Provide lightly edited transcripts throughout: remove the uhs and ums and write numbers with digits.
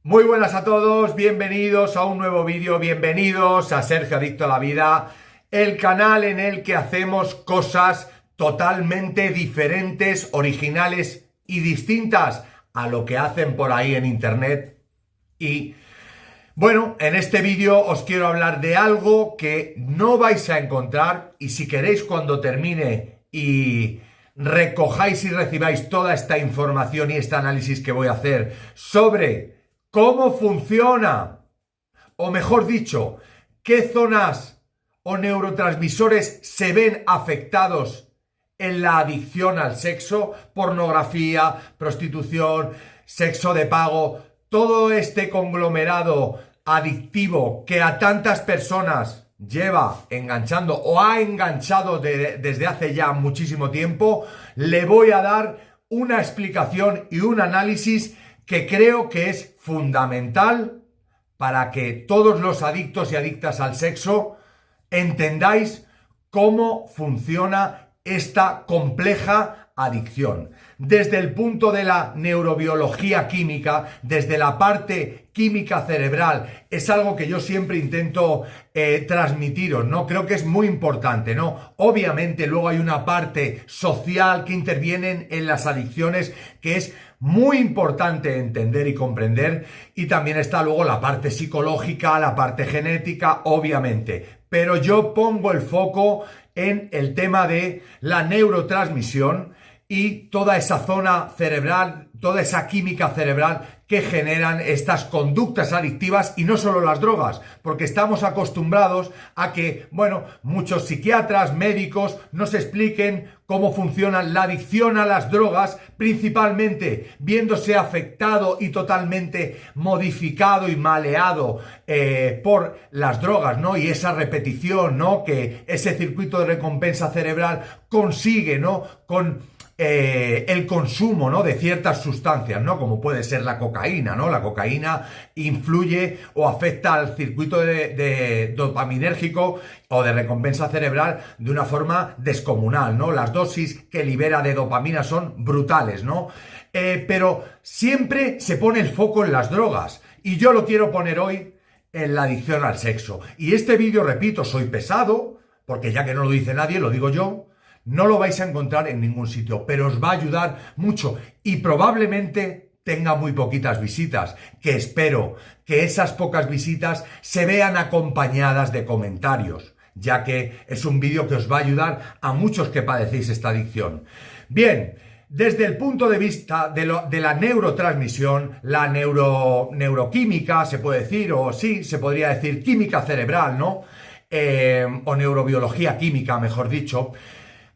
Muy buenas a todos, bienvenidos a un nuevo vídeo, bienvenidos a Sergio Adicto a la Vida, el canal en el que hacemos cosas totalmente diferentes, originales y distintas a lo que hacen por ahí en internet. Y bueno, en este vídeo os quiero hablar de algo que no vais a encontrar, y si queréis, cuando termine y recojáis y recibáis toda esta información y este análisis que voy a hacer sobre cómo funciona, o mejor dicho, qué zonas o neurotransmisores se ven afectados en la adicción al sexo, pornografía, prostitución, sexo de pago, todo este conglomerado adictivo que a tantas personas lleva enganchando o ha enganchado desde hace ya muchísimo tiempo, le voy a dar una explicación y un análisis que creo que es fundamental para que todos los adictos y adictas al sexo entendáis cómo funciona esta compleja adicción. Desde el punto de la neurobiología química, desde la parte química cerebral, es algo que yo siempre intento transmitiros, ¿no? Creo que es muy importante, ¿no? Obviamente luego hay una parte social que interviene en las adicciones que es muy importante entender y comprender, y también está luego la parte psicológica, la parte genética, obviamente. Pero yo pongo el foco en el tema de la neurotransmisión y toda esa zona cerebral, toda esa química cerebral que generan estas conductas adictivas, y no solo las drogas, porque estamos acostumbrados a que, bueno, muchos psiquiatras, médicos nos expliquen cómo funciona la adicción a las drogas, principalmente viéndose afectado y totalmente modificado y maleado por las drogas, ¿no? Y esa repetición, ¿no? Que ese circuito de recompensa cerebral consigue, ¿no? Con el consumo, ¿no? De ciertas sustancias, ¿no? Como puede ser la cocaína, ¿no? La cocaína influye o afecta al circuito de dopaminérgico o de recompensa cerebral de una forma descomunal, ¿no? Las dosis que libera de dopamina son brutales, ¿no? Pero siempre se pone el foco en las drogas, y yo lo quiero poner hoy en la adicción al sexo. Y este vídeo, repito, soy pesado, porque ya que no lo dice nadie, lo digo yo. No lo vais a encontrar en ningún sitio, pero os va a ayudar mucho, y probablemente tenga muy poquitas visitas, que espero que esas pocas visitas se vean acompañadas de comentarios, ya que es un vídeo que os va a ayudar a muchos que padecéis esta adicción. Bien, desde el punto de vista de la neurotransmisión, la neuroquímica, se puede decir, o sí, se podría decir química cerebral, ¿no? O neurobiología química, mejor dicho.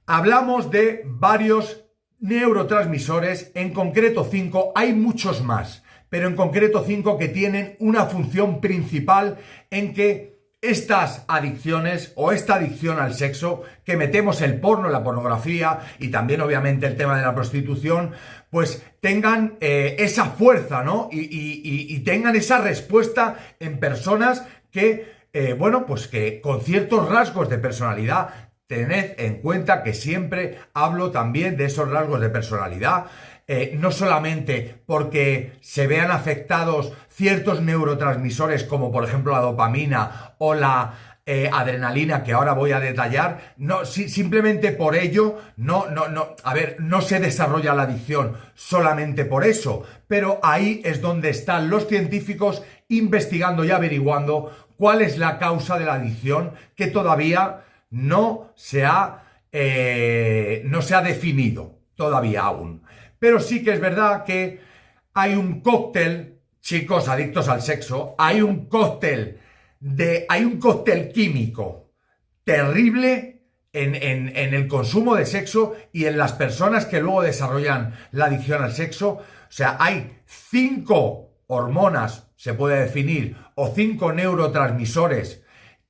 Hablamos de varios neurotransmisores, en concreto 5, hay muchos más, pero en concreto 5 que tienen una función principal en que estas adicciones o esta adicción al sexo, que metemos el porno, la pornografía y también obviamente el tema de la prostitución, pues tengan esa fuerza, ¿no? Y tengan esa respuesta en personas que, bueno, pues que con ciertos rasgos de personalidad. Tened en cuenta que siempre hablo también de esos rasgos de personalidad, no solamente porque se vean afectados ciertos neurotransmisores como por ejemplo la dopamina o la adrenalina, que ahora voy a detallar, no, simplemente por ello no se desarrolla la adicción solamente por eso, pero ahí es donde están los científicos investigando y averiguando cuál es la causa de la adicción, que todavía no se ha definido todavía aún. Pero sí que es verdad que hay un cóctel, chicos adictos al sexo, hay un cóctel químico terrible en el consumo de sexo y en las personas que luego desarrollan la adicción al sexo. O sea, hay 5 hormonas, se puede definir, o 5 neurotransmisores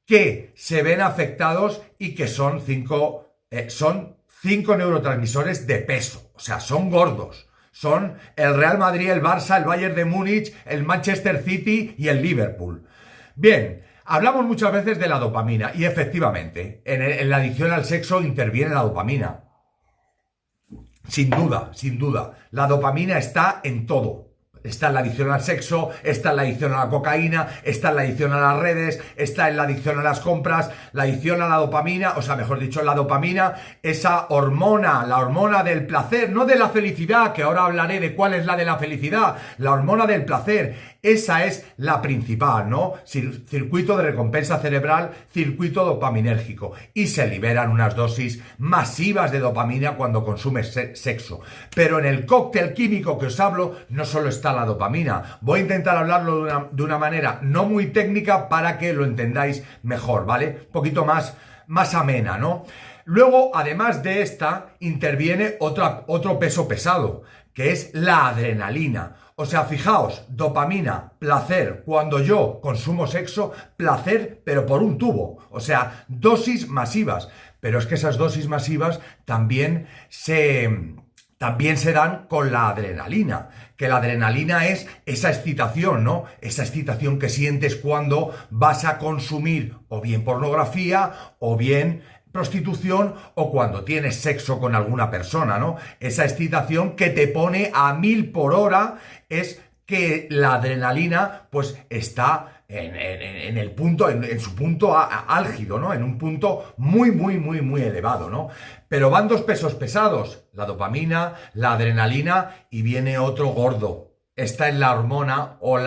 que se ven afectados, y que son 5 neurotransmisores de peso, o sea, son gordos. Son el Real Madrid, el Barça, el Bayern de Múnich, el Manchester City y el Liverpool. Bien, hablamos muchas veces de la dopamina, y efectivamente, en la adicción al sexo interviene la dopamina. Sin duda, la dopamina está en todo. Está en la adicción al sexo, está en la adicción a la cocaína, está en la adicción a las redes, está en la adicción a las compras, la adicción a la dopamina, o sea, mejor dicho, la dopamina, esa hormona, la hormona del placer, no de la felicidad, que ahora hablaré de cuál es la de la felicidad, la hormona del placer. Esa es la principal, ¿no? Circuito de recompensa cerebral, circuito dopaminérgico. Y se liberan unas dosis masivas de dopamina cuando consumes sexo. Pero en el cóctel químico que os hablo, no solo está la dopamina. Voy a intentar hablarlo de una manera no muy técnica para que lo entendáis mejor, ¿vale? Un poquito más amena, ¿no? Luego, además de esta, interviene otro peso pesado, que es la adrenalina. O sea, fijaos, dopamina, placer, cuando yo consumo sexo, placer, pero por un tubo. O sea, dosis masivas. Pero es que esas dosis masivas también se dan con la adrenalina. Que la adrenalina es esa excitación, ¿no? Esa excitación que sientes cuando vas a consumir o bien pornografía o bien prostitución o cuando tienes sexo con alguna persona, ¿no? Esa excitación que te pone a 1000 por hora es que la adrenalina pues está en el punto, en su punto álgido, ¿no? En un punto muy elevado, ¿no? Pero van dos pesos pesados, la dopamina, la adrenalina y viene otro gordo. Esta es la hormona o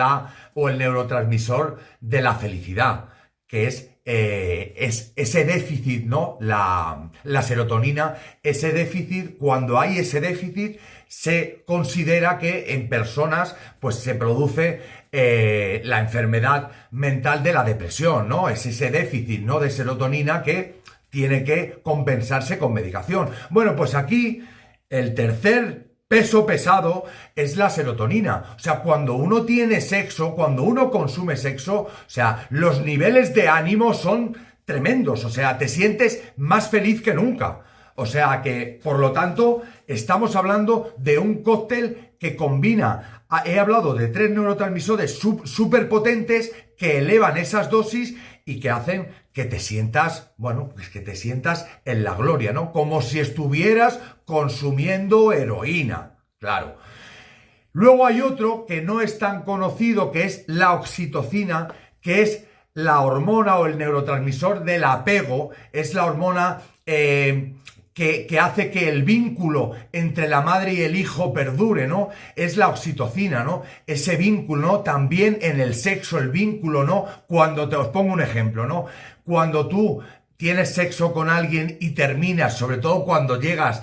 el neurotransmisor de la felicidad, que es ese déficit, ¿no? La serotonina, ese déficit, cuando hay ese déficit, se considera que en personas pues se produce la enfermedad mental de la depresión, ¿no? Es ese déficit, ¿no? De serotonina que tiene que compensarse con medicación. Bueno, pues aquí el tercer peso pesado es la serotonina. O sea, cuando uno tiene sexo, cuando uno consume sexo, o sea, los niveles de ánimo son tremendos. O sea, te sientes más feliz que nunca. O sea que, por lo tanto, estamos hablando de un cóctel que combina, he hablado de 3 neurotransmisores súper potentes que elevan esas dosis y que hacen que te sientas, bueno, pues que te sientas en la gloria, ¿no? Como si estuvieras consumiendo heroína, claro. Luego hay otro que no es tan conocido, que es la oxitocina, que es la hormona o el neurotransmisor del apego, es la hormona que hace que el vínculo entre la madre y el hijo perdure, ¿no? Es la oxitocina, ¿no? Ese vínculo, ¿no? También en el sexo, el vínculo, ¿no? Cuando os pongo un ejemplo, ¿no? Cuando tú tienes sexo con alguien y terminas, sobre todo cuando llegas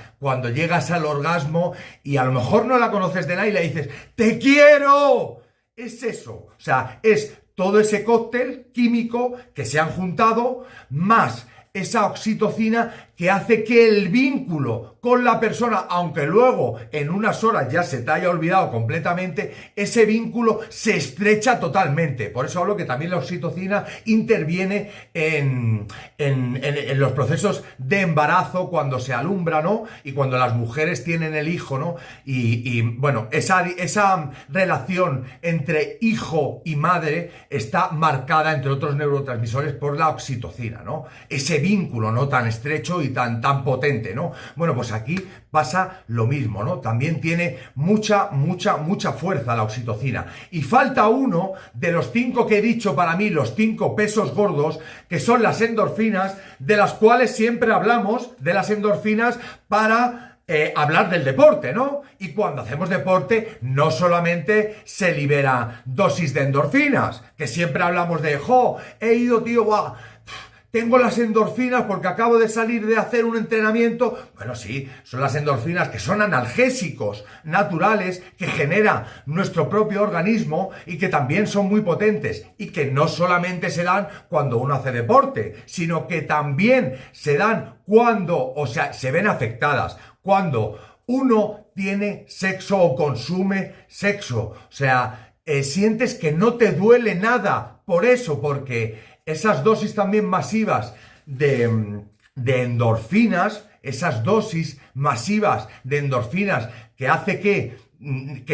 al orgasmo y a lo mejor no la conoces de nada y le dices, ¡te quiero! Es eso, o sea, es todo ese cóctel químico que se han juntado más esa oxitocina que hace que el vínculo con la persona, aunque luego en unas horas ya se te haya olvidado completamente, ese vínculo se estrecha totalmente. Por eso hablo que también la oxitocina interviene en los procesos de embarazo cuando se alumbra, ¿no? Y cuando las mujeres tienen el hijo, ¿no? Y bueno, esa relación entre hijo y madre está marcada, entre otros neurotransmisores, por la oxitocina, ¿no? Ese vínculo, ¿no? Tan estrecho y tan potente, ¿no? Bueno, pues aquí pasa lo mismo, ¿no? También tiene mucha fuerza la oxitocina. Y falta uno de los 5 que he dicho, para mí, los 5 pesos gordos, que son las endorfinas, de las cuales siempre hablamos, de las endorfinas, para hablar del deporte, ¿no? Y cuando hacemos deporte, no solamente se libera dosis de endorfinas, que siempre hablamos de, he ido, tío, guau, tengo las endorfinas porque acabo de salir de hacer un entrenamiento. Bueno, sí, son las endorfinas que son analgésicos naturales que genera nuestro propio organismo y que también son muy potentes y que no solamente se dan cuando uno hace deporte, sino que también se dan cuando, o sea, se ven afectadas cuando uno tiene sexo o consume sexo. O sea, sientes que no te duele nada por eso, porque esas dosis también masivas de endorfinas, esas dosis masivas de endorfinas que hace que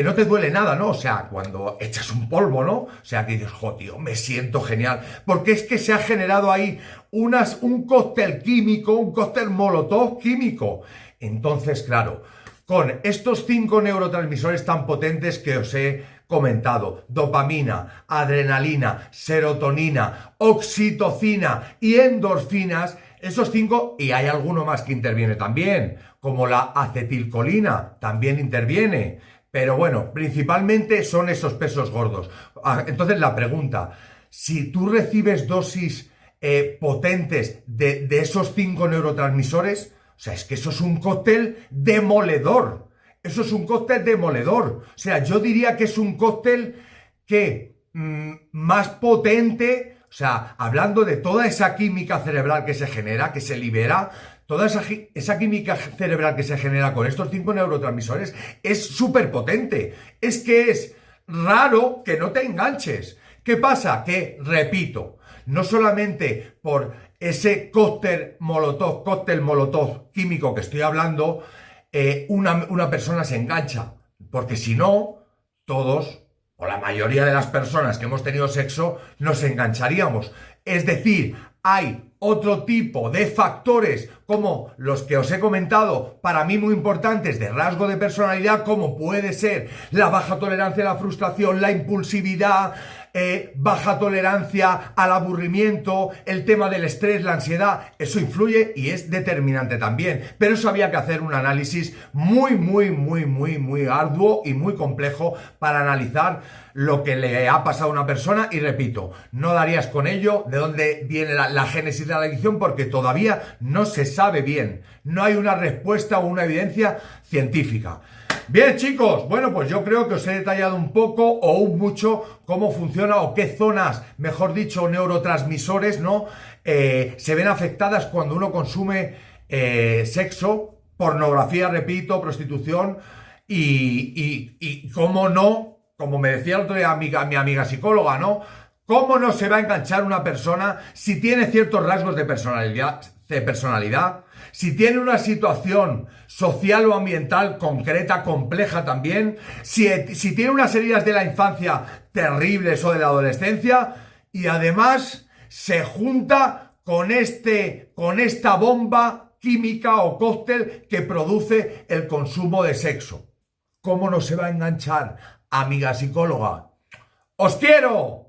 no te duele nada, ¿no? O sea, cuando echas un polvo, ¿no? O sea, que dices, tío, me siento genial. Porque es que se ha generado ahí un cóctel químico, un cóctel molotov químico. Entonces, claro, con estos 5 neurotransmisores tan potentes que os he comentado: dopamina, adrenalina, serotonina, oxitocina y endorfinas. Esos 5, y hay alguno más que interviene también, como la acetilcolina, también interviene. Pero bueno, principalmente son esos pesos gordos. Entonces la pregunta: si tú recibes dosis potentes de esos 5 neurotransmisores, o sea, es que eso es un cóctel demoledor. Eso es un cóctel demoledor. O sea, yo diría que es un cóctel que más potente, o sea, hablando de toda esa química cerebral que se genera, que se libera, toda esa química cerebral que se genera con estos 5 neurotransmisores es súper potente. Es que es raro que no te enganches. ¿Qué pasa? Que, repito, no solamente por ese cóctel molotov químico que estoy hablando, una persona se engancha, porque si no, todos, o la mayoría de las personas que hemos tenido sexo, nos engancharíamos. Es decir, hay otro tipo de factores, como los que os he comentado, para mí muy importantes, de rasgo de personalidad, como puede ser la baja tolerancia a la frustración, la impulsividad, baja tolerancia al aburrimiento, el tema del estrés, la ansiedad. Eso influye y es determinante también. Pero eso había que hacer un análisis muy arduo y muy complejo para analizar lo que le ha pasado a una persona. Y repito, no darías con ello de dónde viene la génesis de la adicción, porque todavía no se sabe bien. No hay una respuesta o una evidencia científica. Bien, chicos, bueno, pues yo creo que os he detallado un poco o un mucho cómo funciona, o qué zonas, mejor dicho, neurotransmisores, ¿no? Se ven afectadas cuando uno consume sexo, pornografía, repito, prostitución, y cómo no, como me decía el otro día mi amiga psicóloga, ¿no? ¿Cómo no se va a enganchar una persona si tiene ciertos rasgos de personalidad? Si tiene una situación social o ambiental concreta, compleja también, si tiene unas heridas de la infancia terribles o de la adolescencia, y además se junta con esta bomba química o cóctel que produce el consumo de sexo. ¿Cómo no se va a enganchar, amiga psicóloga? ¡Os quiero!